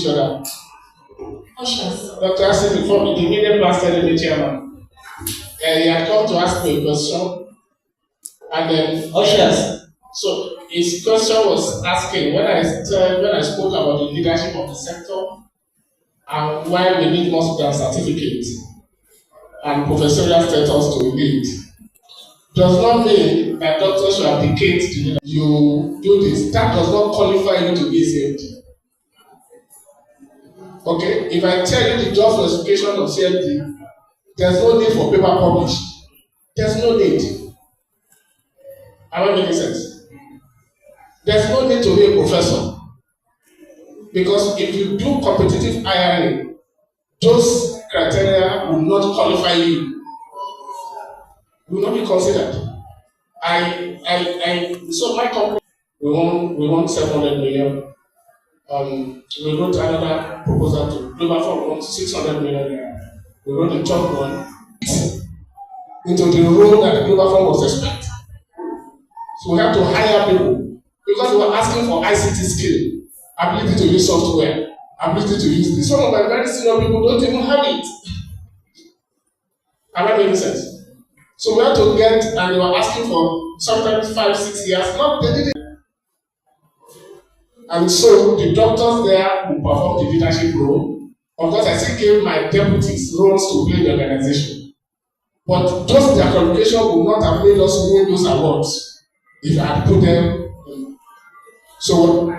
other. Ushers. Dr. Asin, before the immediate past the chairman, he had come to ask me a question, and then Ushers. So his question was asking when I spoke about the leadership of the sector and why we need more than certificate and professorial status to lead. Does not mean that doctors should abdicate to leadership. You do this, that does not qualify you to be CMD. Okay, if I tell you the job specification of CMD, there's no need for paper published. There's no need. Am I making sense? There's no need to be a professor. Because if you do competitive hiring, those criteria will not qualify you. Will not be considered. So my company, we want 700 million. We wrote another proposal to Global Fund, we want 600 million. We wrote the top one into the role that the Global Fund was expecting. So we have to hire people because we were asking for ICT skill, ability to use software, ability to use this. Some of my very senior people don't even have it. Am I making sense? So we had to get, and they were asking for sometimes 5-6 years. No, they didn't. And so the doctors there will perform the leadership role. Of course, I still gave my deputies roles to play in the organization. But just their qualification would not have made us win those awards if I had put them in. So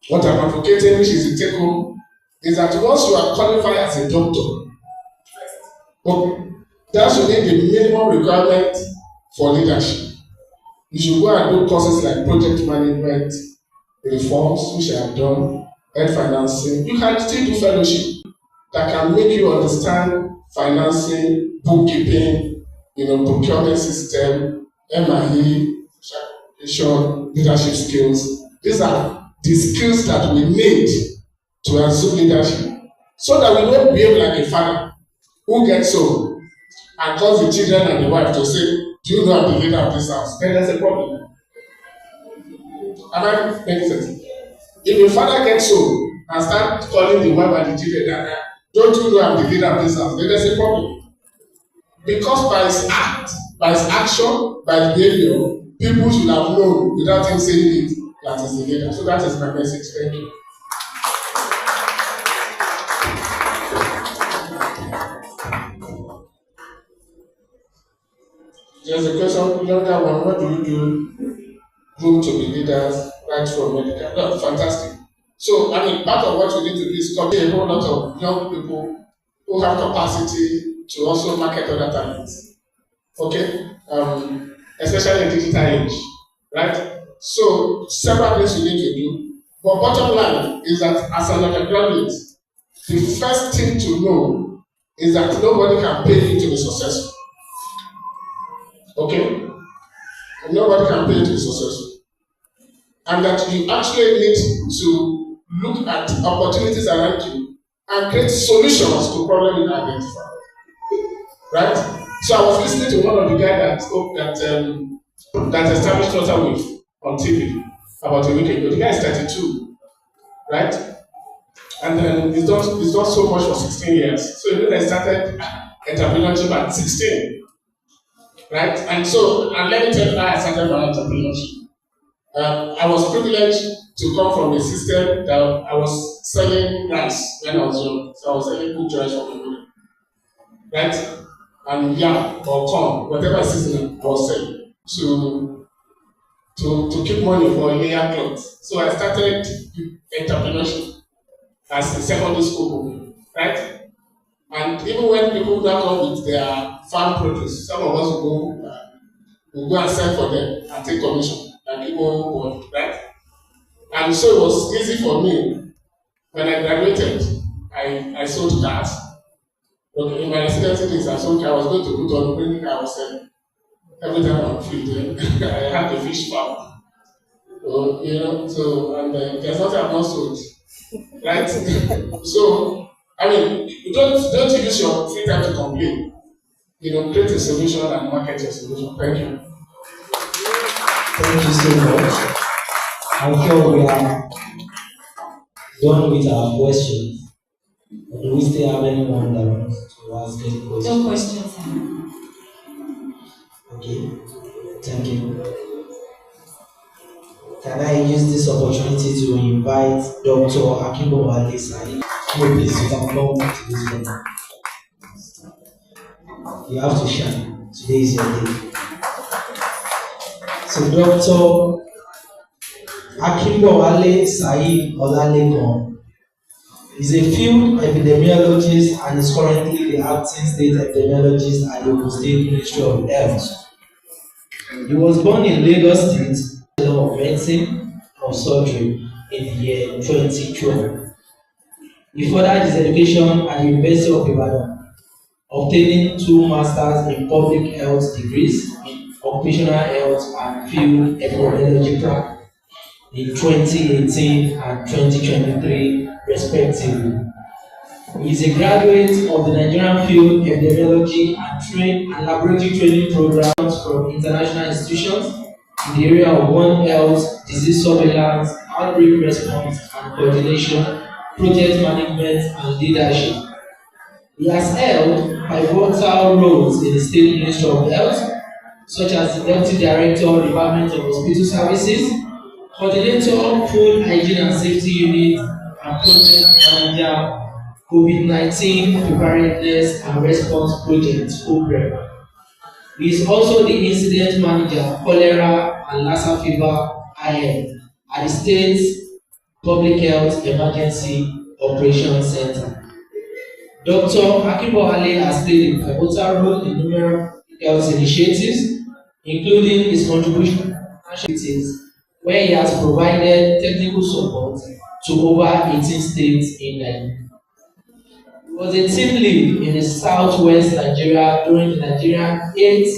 what I'm advocating, which is the take home, is that once you are qualified as a doctor, that should be the minimum requirement for leadership. You should go and do courses like project management, reforms, which I have done, health financing. You can still do fellowship that can make you understand financing, bookkeeping, procurement system, MIE, leadership skills. These are the skills that we need to assume leadership, so that we don't behave like a father who gets home and calls the children and the wife to say, "Do you know I'm the leader of this house?" Then there's a problem. Am I making sense? If a father gets home and starts calling the wife and the children, "Don't you know I'm the leader of this house?" Then there's a problem. Because by his act, by his action, by his behavior, people should have known without him saying it that he's the leader. So that is my message. Thank you. There's a question, younger one, what do you do? Groom to be leaders, right from medical. No, fantastic. So, part of what we need to do is copy a whole lot of young people who have capacity to also market other talents. Okay? Especially in digital age, right? So, several things we need to do. But bottom line is that as an undergraduate, the first thing to know is that nobody can pay you to be successful. Okay? Nobody can pay you to be successful. And that you actually need to look at opportunities around you and create solutions to problems you identify. Right? So I was listening to one of the guys that established Waterwave on TV about a week ago. The guy is 32, right? And then he's done so much for 16 years. So they started entrepreneurship at 16, right? And let me tell you how I started my entrepreneurship. I was privileged to come from a system that I was selling rice when I was young. So I was selling good rice for people, right? And yam or corn, whatever season I was selling to keep money for a layer cloth. So I started entrepreneurship as a secondary school, right? And even when people now come with their farm produce, some of us will go and sell for them and take commission. And people born, right? And so it was easy for me. When I graduated, I sold cars. Okay, in my residency days, I sold cars. I was going to put on bringing car, I was selling. Every time I'm free, I had the fish farm. So, and there's nothing I've not sold. Right? So, don't use your free time to complain. Create a solution and market your solution. Thank you. Thank you so much. I'm sure we are done with our questions? Or do we still have anyone that wants to ask any questions? No questions, sir. Okay, thank you. Can I use this opportunity to invite Dr. Akimbo Sai? Please, you can come to this one. You have to shine. Today is your day. So, Dr. Akimbo Sai Olalekan is a field epidemiologist and is currently the acting state epidemiologist at the Ogun State Ministry of Health. He was born in Lagos State, of Medicine or Surgery in the year 2012. He furthered his education at the University of Ibadan, obtaining 2 masters in public health degrees in occupational health and field epidemiology practice in 2018 and 2023 respectively. He is a graduate of the Nigerian Field Epidemiology and Laboratory Training Programs from international institutions in the area of One Health, disease surveillance, outbreak response and coordination, project management and leadership. He has held pivotal roles in the State Ministry of Health, such as the Deputy Director, Department of Hospital Services, Coordinator, Food Hygiene and Safety Unit, and Project Manager, COVID-19 Preparedness and Response Project program. He is also the Incident Manager, Cholera and Lassa Fever IM at the State's Public Health Emergency Operations Center. Dr. Akimbo has played a pivotal role in numerous health initiatives, including his contribution to activities where he has provided technical support to over 18 states in Nigeria. He was a team lead in the southwest Nigeria during the Nigerian 8th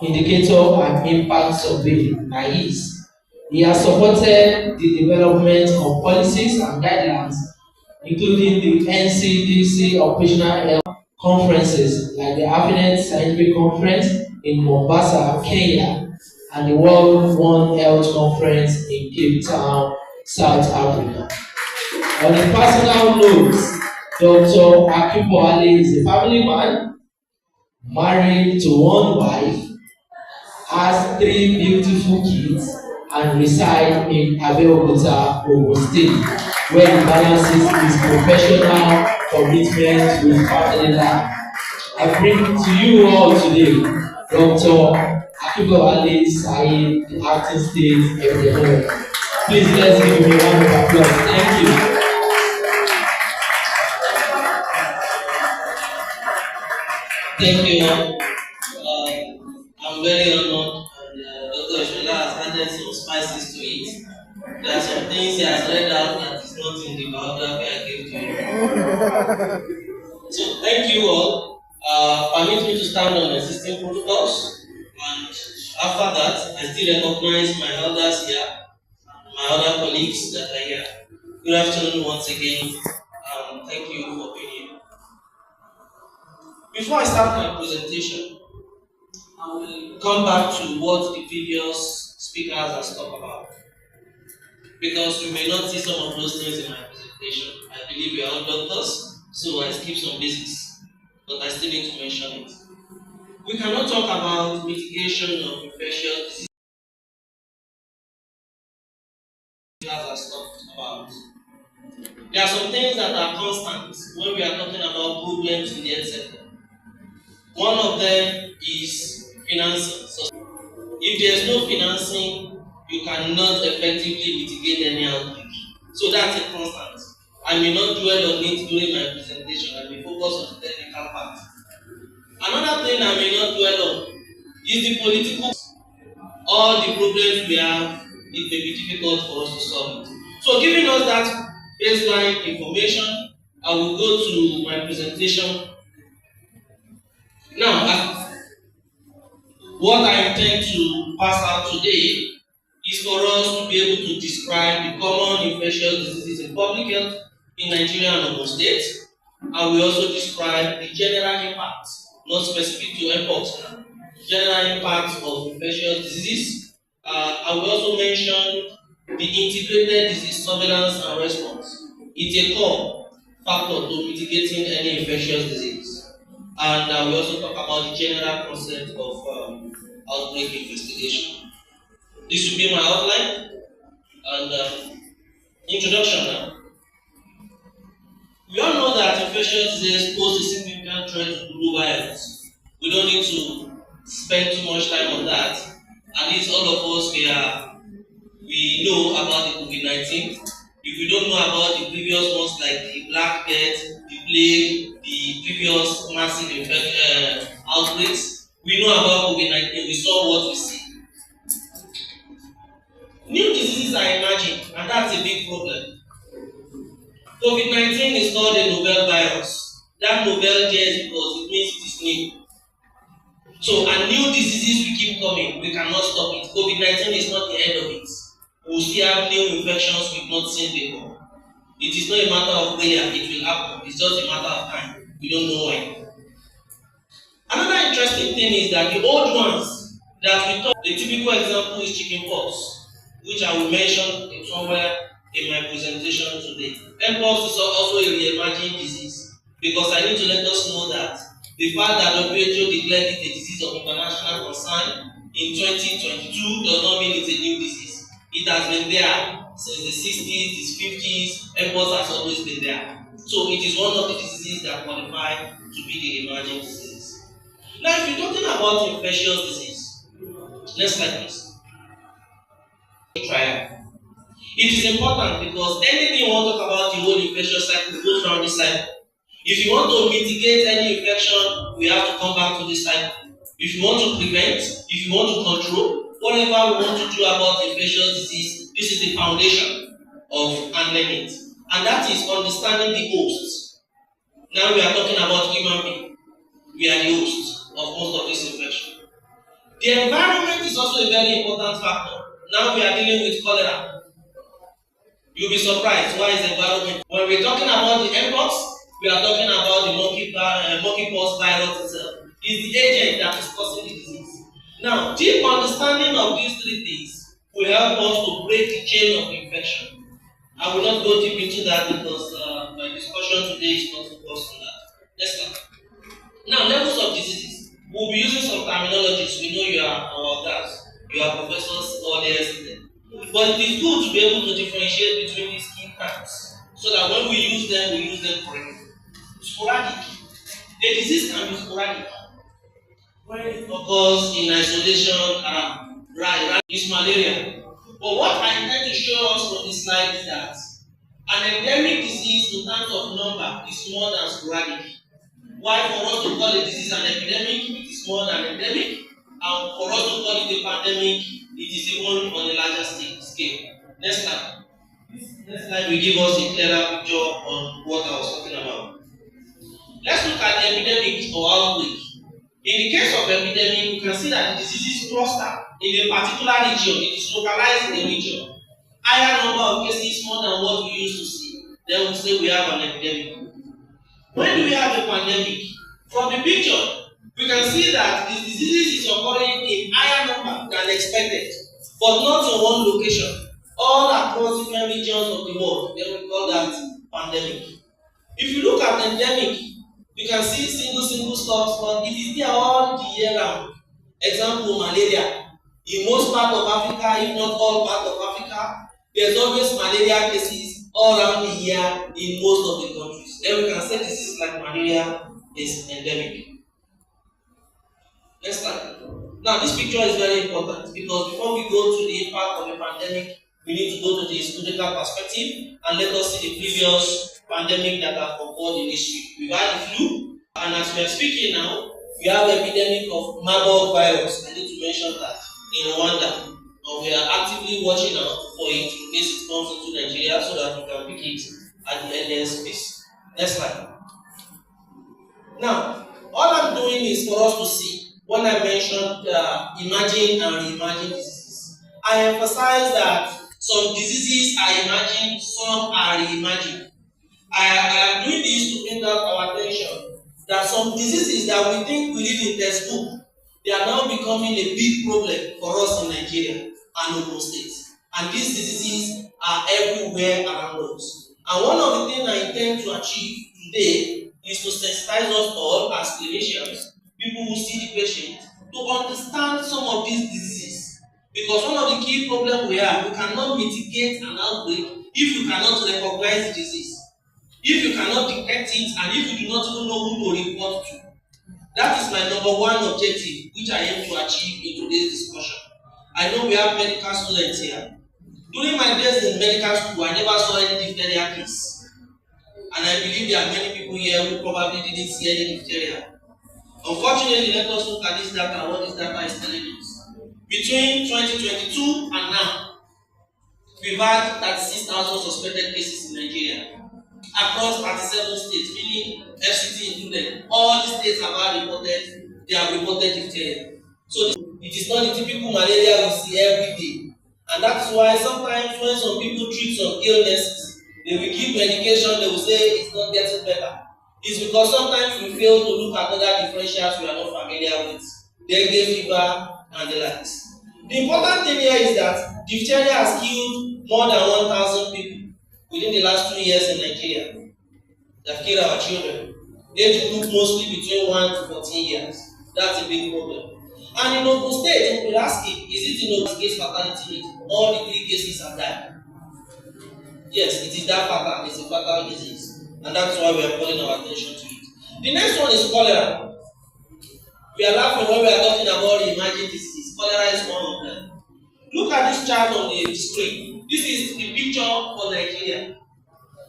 Indicator and Impact Survey (NIIS). He has supported the development of policies and guidelines, including the NCDC operational health conferences like the Happiness Scientific Conference in Mombasa, Kenya, and the World One Health Conference in Cape Town, South Africa. On a personal note, Dr. Akimbo is a family man, married to 1 wife, has 3 beautiful kids, and resides in Abeokuta, Ogun State, where he balances his professional commitment with family life. I bring to you all today Dr. Akimbo Sai, the acting state epidemiologist. Please let's give him a round of applause. Thank you. Thank you. I'm very honored, and Dr. Shola has added some spices to it. There are some things he has read out that is not in the biography I gave to you. So, thank you all. Permit me to stand on existing protocols, and after that, I still recognize my elders here, my other colleagues that are here. Good afternoon once again. Thank you for being here. Before I start my presentation, I will come back to what the previous speakers have talked about, because you may not see some of those things in my presentation. I believe we are all doctors, so I skip some basics, but I still need to mention it. We cannot talk about mitigation of infectious diseases as talked about. There are some things that are constant when we are talking about problems in the health sector. One of them is financing. So if there is no financing, you cannot effectively mitigate any outbreak. So that's a constant. I may not dwell on it during my presentation. I may focus on the technical part. Another thing I may not dwell on is the political. All the problems we have, it may be difficult for us to solve it. So giving us that baseline information, I will go to my presentation. Now, what I intend to pass out today is for us to be able to describe the common infectious diseases in public health in Nigeria and Ogun State, and we also describe the general impact, not specific to mpox, general impact of infectious diseases. I will also mention the integrated disease surveillance and response. It's a core factor to mitigating any infectious disease. And we also talk about the general concept of outbreak investigation. This will be my outline and introduction now. We all know that infectious disease pose a significant threat to global health. We don't need to spend too much time on that. At least all of us we know about the COVID-19. If we don't know about the previous ones like the Black Death, the plague, the previous massive outbreaks, we know about COVID-19. We saw what we see. New diseases are emerging, and that's a big problem. COVID-19 is called a novel virus. That novel there is because it means it is new. So, and new diseases will keep coming. We cannot stop it. COVID-19 is not the end of it. We will still have new infections we've not seen before. It is not a matter of prayer, it will happen. It's just a matter of time. We don't know when. Another interesting thing is that the old ones that we talk, the typical example is chickenpox, which I will mention somewhere in my presentation today. Mpox is also a re-emerging disease because I need to let us know that the fact that WHO declared it a disease of international concern in 2022 does not mean it's a new disease. It has been there since the 60s, the 50s. Mpox has always been there. So it is one of the diseases that qualify to be the emerging disease. Now, if you're talking about infectious disease, next slide please. Trial. It is important because anything you want to talk about the whole infectious cycle goes around this cycle. If you want to mitigate any infection, we have to come back to this cycle. If you want to prevent, if you want to control, whatever we want to do about infectious disease, this is the foundation of handling it. And that is understanding the host. Now we are talking about human being. We are the host of most of this infection. The environment is also a very important factor. Now we are dealing with cholera. You'll be surprised why is environment. When we're talking about the Mpox, we are talking about the Monkey Pox virus itself. It's the agent that is causing the disease. Now, deep understanding of these three things will help us to break the chain of infection. I will not go deep into that because my discussion today is not focused on that. Next slide. Now, levels of diseases. We'll be using some terminologies. We know you are our guys, you are professors, all the there. But it is good to be able to differentiate between these key terms so that when we use them correctly. Sporadic. A disease can be sporadic. When it occurs in isolation, is malaria. But what I intend to show us from this slide is that an endemic disease in terms of number is more than sporadic. Why for us to call a disease an epidemic, it is more than endemic, and for us to call it a pandemic, it is even on a larger scale. Next slide. Next slide will give us a clearer picture on what I was talking about. Let's look at the epidemic or outbreak. In the case of epidemic, you can see that the disease is clustered in a particular region. It is localized in a region. Higher number of cases more than what we used to see. Then we say we have an epidemic. When do we have a pandemic? From the picture, we can see that the disease is occurring in higher number than expected, but not in one location. All across different regions of the world, then we call that pandemic. If you look at endemic, you can see single stops, but it is there all the year round. Example, malaria. In most parts of Africa, if not all parts of Africa, there's always malaria cases all around the year in most of the countries. Then we can say diseases like malaria is endemic. Next slide. Now, this picture is very important because before we go to the impact of a pandemic, we need to go to the historical perspective and let us see the previous pandemic that have occurred in history. We've had the flu, and as we are speaking now, we have epidemic of Marburg virus. I need to mention that in Rwanda, and we are actively watching out for it in case it comes into Nigeria so that we can pick it at the earliest space. Next slide. Now, all I'm doing is for us to see when I mentioned emerging and re-emerging diseases. I emphasize that some diseases are emerging, some are re-emerging. I am doing this to bring out our attention that some diseases that we think we read in textbook, they are now becoming a big problem for us in Nigeria and Ogun State. And these diseases are everywhere around us. And one of the things I intend to achieve today is to sensitize us all as clinicians, people who see the patient, to understand some of these diseases. Because one of the key problems we have, we cannot mitigate an outbreak if you cannot recognize the disease, if you cannot detect it, and if you do not even know who to report to. That is my number one objective, which I aim to achieve in today's discussion. I know we have medical students here. During my days in medical school, I never saw any diphtheria case. And I believe there are many people here who probably didn't see any diphtheria. Unfortunately, let us look at this data, what this data is telling us. Between 2022 and now, we've had 36,000 suspected cases in Nigeria across 37 states, meaning FCT included. All the states have reported, they have reported diphtheria. So it is not the typical malaria we see every day. And that's why sometimes when some people treat some illnesses, they will give medication, they will say it's not getting better. It's because sometimes we fail to look at other differentials we are not familiar with, dengue fever and the likes. The important thing here is that diphtheria has killed more than 1,000 people within the last 2 years in Nigeria. They have killed our children. Age group mostly between 1 to 14 years. That's a big problem. And in Ogun State, we're asking, is it in Ogun State's fatality rate? All the 3 cases have died. Yes, it is that fatal. It's a fatal disease. And that's why we are calling our attention to it. The next one is cholera. We are laughing when we are talking about emerging diseases. Cholera is one of them. Look at this chart on the screen. This is the picture for Nigeria.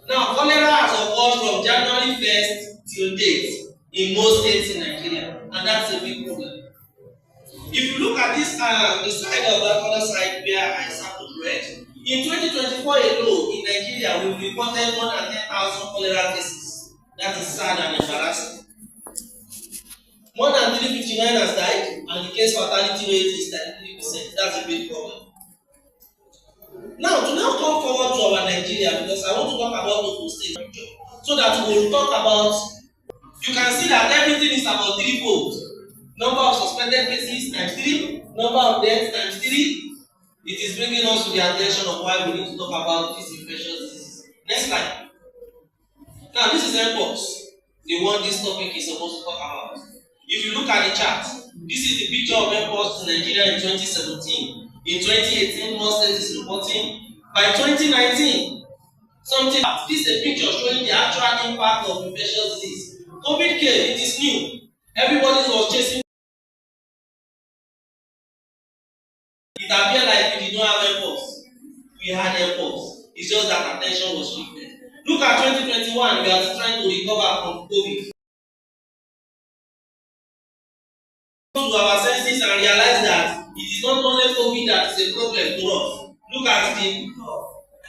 Now, cholera has occurred from January 1st till date in most states in Nigeria. And that's a big problem. If you look at this, the side of that other side where I circled red, in 2024 alone in Nigeria, we've reported more than 10,000 cholera cases. That is sad and embarrassing. More than 359 has died, and the case fatality rate is 33%. That's a big problem. Now, to now come forward to our Nigeria, because I want to talk about Ogun State picture, so that we will talk about, you can see that everything is about threefold. Number of suspended cases times 3, number of deaths times 3. It is bringing us to the attention of why we need to talk about these infectious diseases. Next slide. Now, this is mpox, the one this topic is supposed to talk about. If you look at the chart, this is the picture of mpox in Nigeria in 2017. In 2018, most states is reporting. By 2019, something. This is a picture showing the actual impact of infectious disease. COVID came, it is new. Everybody was chasing. It appeared like we did not have mpox. We had mpox. It's just that attention was shifted. Look at 2021, we are trying to recover from COVID. To our senses and realize that it is not only COVID that is a problem to us. Look at the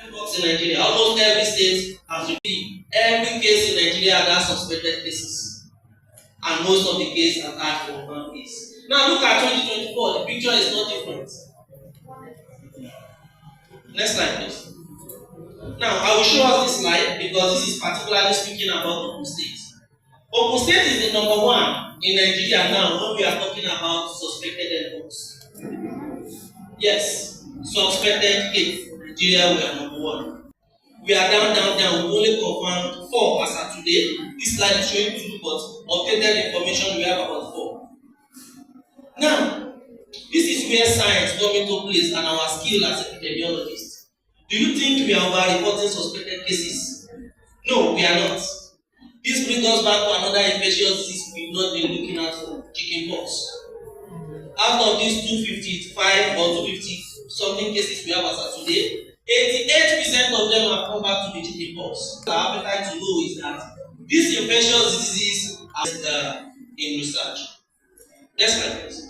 mpox in Nigeria. Almost every state has reported. Every case in Nigeria has suspected cases. And most of the cases are had from one case. Now look at 2024, the picture is not different. Next slide, please. Now I will show us this slide because this is particularly speaking about Ogun State. Ogun State is the number one in Nigeria now when we are talking about suspected mpox. Yes, suspected case. Nigeria, we are number one. We are down. We only confirmed 4 as of today. This slide is showing 2, but updated information we have about 4. Now, this is where science comes into place and our skill as epidemiologists. Do you think we are over-reporting suspected cases? No, we are not. This brings us back to another infectious disease we've not been looking at for, chickenpox. Out of these 255 or 250 something cases we have as of today, 88% of them have come back to the chickenpox. Our appetite to know is that these infectious diseases are in research. Next slide, please.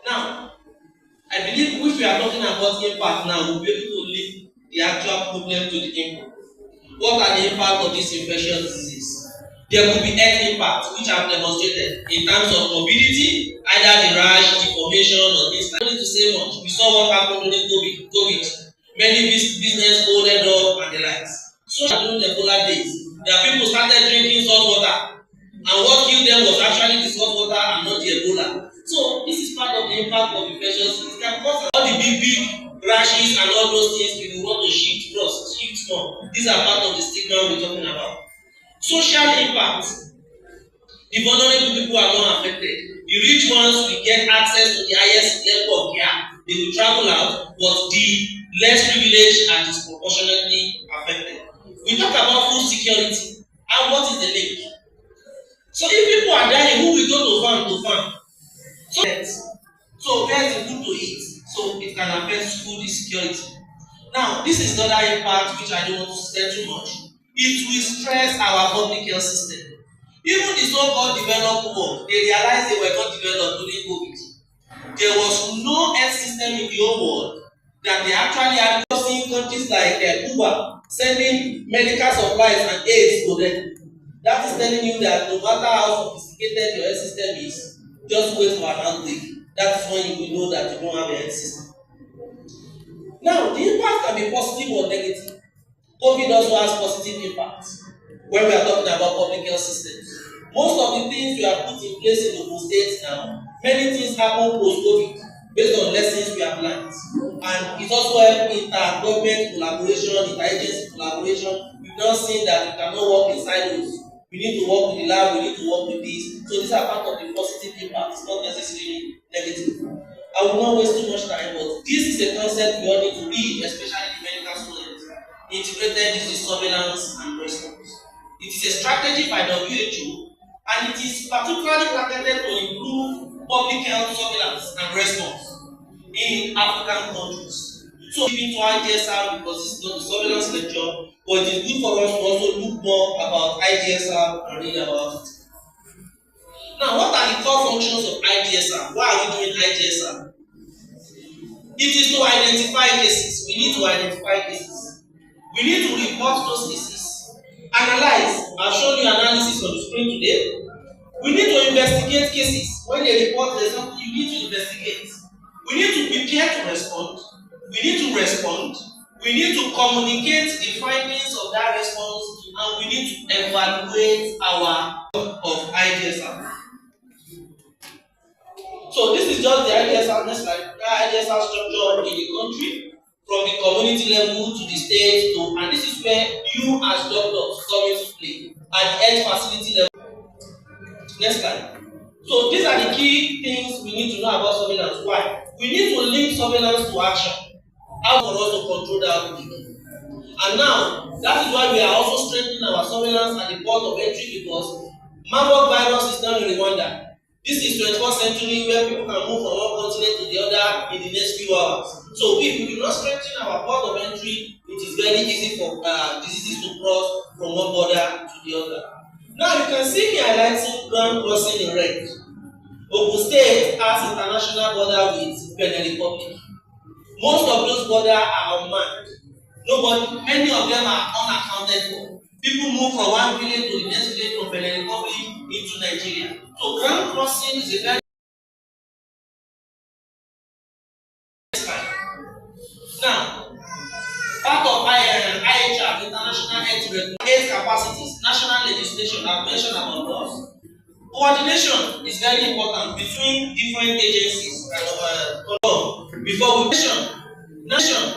Now, I believe if we are talking about impact now, we'll be able to link the actual problem to the impact. What are the impact of these infectious diseases? There could be health impact, which I've demonstrated in terms of mobility, either the rash, deformation, or things like that. I don't need to say much. We saw what happened during COVID. Many business folded up and the likes. So during the Ebola days, there are people started drinking salt water, and what killed them was actually the salt water and not the Ebola. So this is part of the impact of infectious disease. and all those things, we will want to shift more. These are part of the stigma we're talking about. Social impact. The vulnerable people are not affected. The rich ones will get access to the highest level of care. They will travel out, but the less privileged are disproportionately affected. We talk about food security. And what is the link? So if people are dying, who will go to farm? So where's the food to eat? So it can affect food insecurity. Now, this is another impact which I don't want to say too much. It will stress our public health system. Even the so-called developed world, they realized they were not developed during COVID. There was no health system in the whole world that they actually had. Seeing countries like Cuba sending medical supplies and aids to them. That is telling you that no matter how sophisticated your health system is, just wait for an outbreak. That is when you will know that you don't have a health system. Now, the impact can be positive or negative. COVID also has positive impacts when we are talking about public health systems. Most of the things we have put in place in Ogun State now, many things happen post-COVID based on lessons we have learned. And it also helps inter-government collaboration, inter-agency collaboration. We've now seen that we cannot work in silos. We need to work with the lab, we need to work with this. So these are part of the positive impact. It's not necessarily negative. I will not waste too much time, but this is a concept we all need to read, especially the medical students. Integrated disease surveillance and response. It is a strategy by WHO, and it is particularly targeted to improve public health surveillance and response in African countries. So, giving to IGSR because it's not the surveillance lecture, but it is good for us to also look more about IGSR and read about it. Now, what are the core functions of IGSR? Why are we doing IGSR? It is to identify cases. We need to identify cases. We need to report those cases. Analyze. I've shown you analysis on the screen today. We need to investigate cases. When they report there's something, you need to investigate. We need to prepare to respond. We need to respond. We need to communicate the findings of that response, and we need to evaluate our of IGSR. So this is just the IGSR, next slide. The IGSR structure in the country, from the community level to the state, and this is where you as doctors come into play at the health facility level. Next slide. So these are the key things we need to know about surveillance. Why? We need to link surveillance to action. How for us to control that outbreak. And now, that is why we are also strengthening our surveillance at the port of entry, because Marburg virus is now in Rwanda. This is 21st century where people can move from one continent to the other in the next few hours. So if we do not strengthen our port of entry, it is very easy for diseases to cross from one border to the other. Now you can see me highlighting ground crossing in red. Ogun State has international border with Benin Republic. Most of those borders are unmanned. Many of them are unaccounted for. People move from one village to the next village from Benin Republic into Nigeria. So ground crossing is a very now part of IHR, International Health Regulation capacities, national legislation I've mentioned about those. Coordination is very important between different agencies before we mention.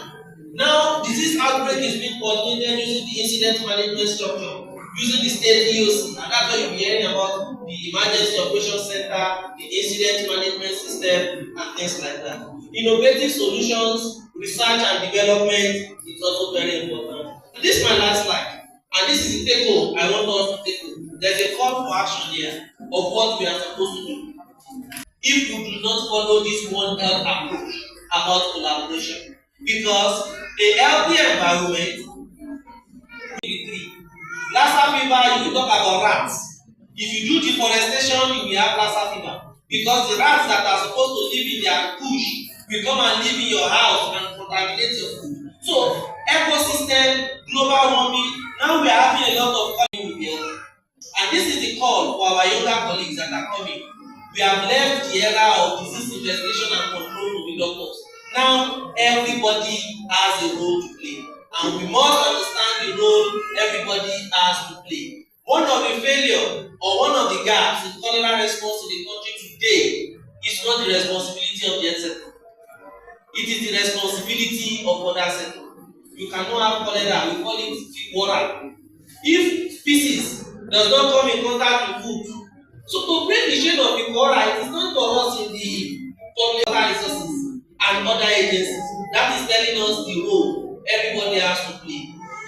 Now, disease outbreak is being coordinated using the incident management structure, using the state EOC, and that's why you'll be hearing about the emergency operations center, the incident management system, and things like that. Innovative solutions, research and development is also very important. And this is my last slide, and this is the take-home I want us to take home. There's a call for action here of what we are supposed to do. If you do not follow this One Health approach about collaboration, because a healthy environment will be three. Lassa fever, you talk about rats. If you do deforestation, you will have Lassa fever. Because the rats that are supposed to live in their bush will come and live in your house and contaminate your food. So, ecosystem, global warming, now we are having a lot of coming here. And this is the call for our younger colleagues that are coming. We have left the era of disease investigation and control to the doctors. Now, everybody has a role to play, and we must understand the role everybody has to play. One of the failure or one of the gaps in cholera response in the country today is not the responsibility of the health sector. it is the responsibility of other sector. You cannot have cholera, we call it water. If feces does not come in contact with food, so to break the chain of the cholera, it is not for us in the public water resources and other agencies. That is telling us the role everybody has to play.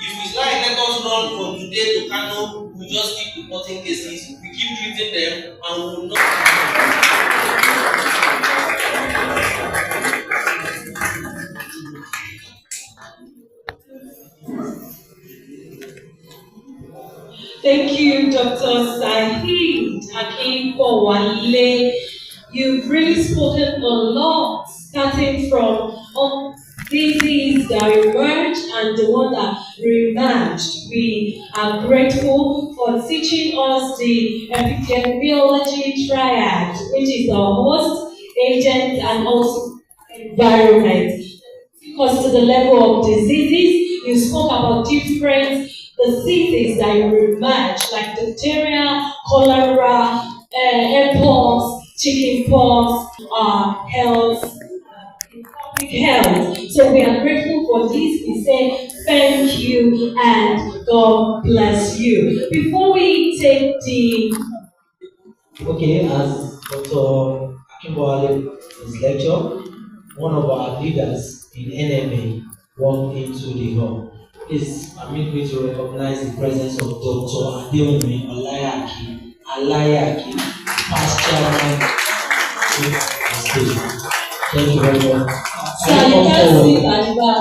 If it's like let us run from today to Kano, we just keep reporting cases, we keep treating them, and we will not. Thank you, Dr. Saheed Akinfowale. You've really spoken a lot, starting from disease that emerged and the one that reemerged. We are grateful for teaching us the epidemiology triad, which is the host, agent, and also environment. Because to the level of diseases, you spoke about different diseases that emerge, like diphtheria, cholera, mpox, chickenpox, health, public health. So we are grateful for this. We say thank you and God bless you. Before we take the Okay, as Dr. Akinbowale is lecture, one of our leaders in NMA walked into the hall. Please permit me to recognize the presence of Dr. Adeomi Alayaki, past chairman of the state. Thank you very much. sir, you can't sit at the back.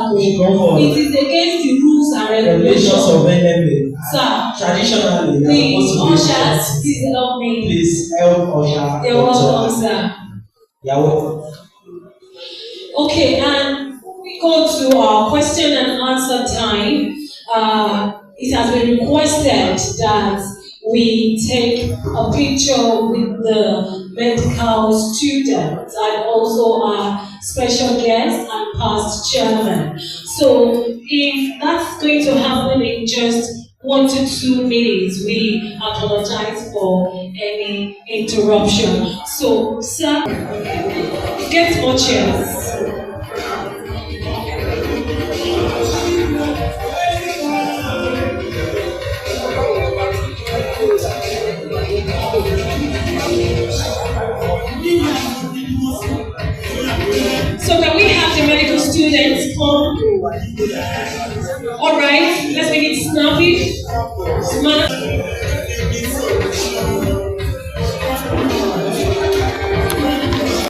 It is against the rules and regulations of NMA. Sir, Traditionally, the ushers, please help me. Please help usher. You're welcome, sir. You're welcome. Okay, and we go to our question and answer time. It has been requested that we take a picture with the medical students and also our special guest and past chairman. So if that's going to happen in just 1 to 2 minutes, we apologize for any interruption. So, sir, get more chairs. So can we have the medical students come? All right, let's make it snappy.